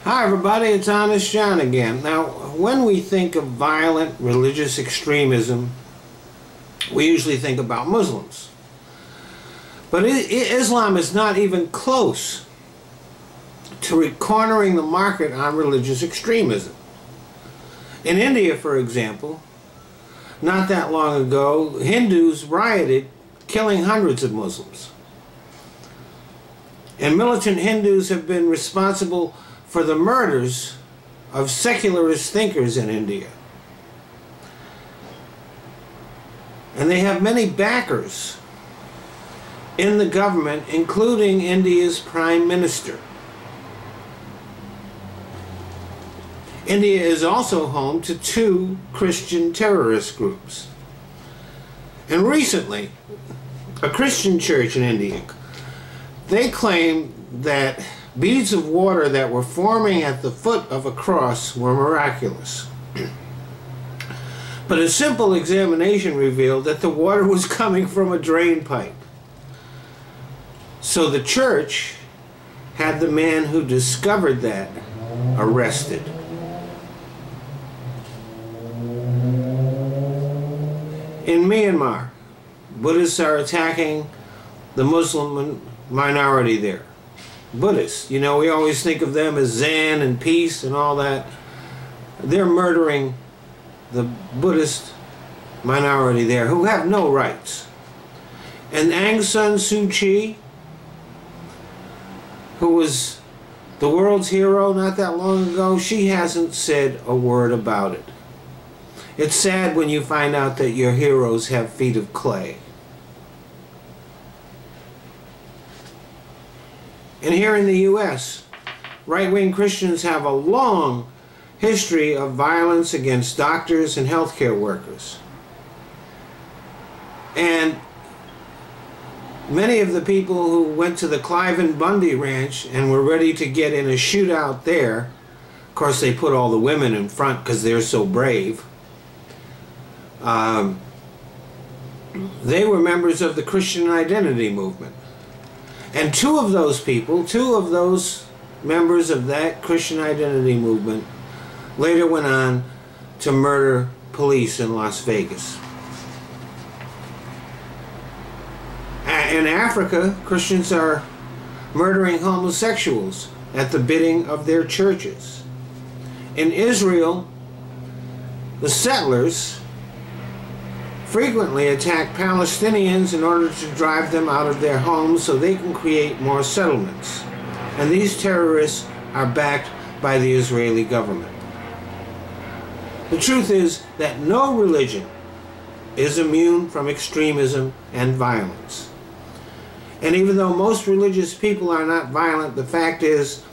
Hi everybody, it's Honest John again. Now, when we think of violent religious extremism, we usually think about Muslims. But Islam is not even close to cornering the market on religious extremism. In India, for example, not that long ago, Hindus rioted, killing hundreds of Muslims. And militant Hindus have been responsible for the murders of secularist thinkers in India. And they have many backers in the government, including India's Prime Minister. India is also home to two Christian terrorist groups. And recently, a Christian church in India, they claim that beads of water that were forming at the foot of a cross were miraculous. But a simple examination revealed that the water was coming from a drain pipe. So the church had the man who discovered that arrested. In Myanmar, Buddhists are attacking the Muslim minority there. Buddhists, you know, we always think of them as Zen and peace and all that. They're murdering the Buddhist minority there who have no rights. And Aung San Suu Kyi, who was the world's hero not that long ago, she hasn't said a word about it. It's sad when you find out that your heroes have feet of clay. And here in the U.S., right-wing Christians have a long history of violence against doctors and healthcare workers. And many of the people who went to the Cliven Bundy Ranch and were ready to get in a shootout there, of course they put all the women in front because they're so brave, they were members of the Christian Identity movement. And two of those people, two of those members of that Christian Identity movement, later went on to murder police in Las Vegas. In Africa, Christians are murdering homosexuals at the bidding of their churches. In Israel, the settlers frequently attack Palestinians in order to drive them out of their homes so they can create more settlements. And these terrorists are backed by the Israeli government. The truth is that no religion is immune from extremism and violence. And even though most religious people are not violent, the fact is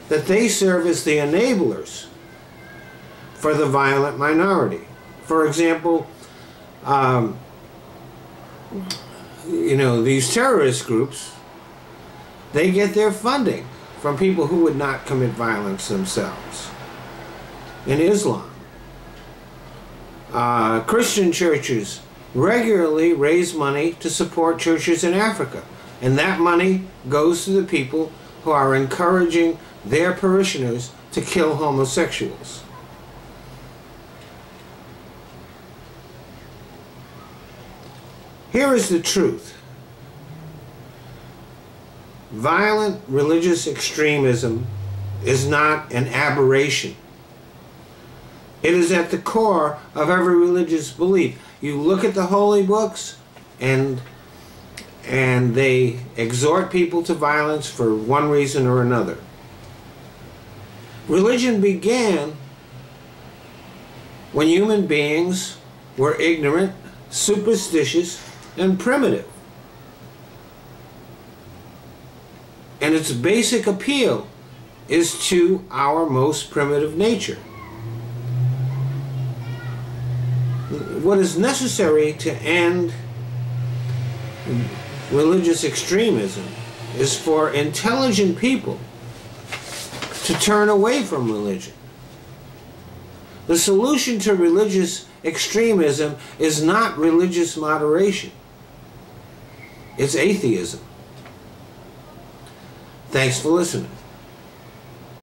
that they serve as the enablers for the violent minority. For example, you know, these terrorist groups, they get their funding from people who would not commit violence themselves. In Islam, Christian churches regularly raise money to support churches in Africa, and that money goes to the people who are encouraging their parishioners to kill homosexuals. Here is the truth. Violent religious extremism is not an aberration. It is at the core of every religious belief. You look at the holy books and they exhort people to violence for one reason or another. Religion began when human beings were ignorant, superstitious, and primitive. And its basic appeal is to our most primitive nature. What is necessary to end religious extremism is for intelligent people to turn away from religion. The solution to religious extremism is not religious moderation. It's atheism. Thanks for listening.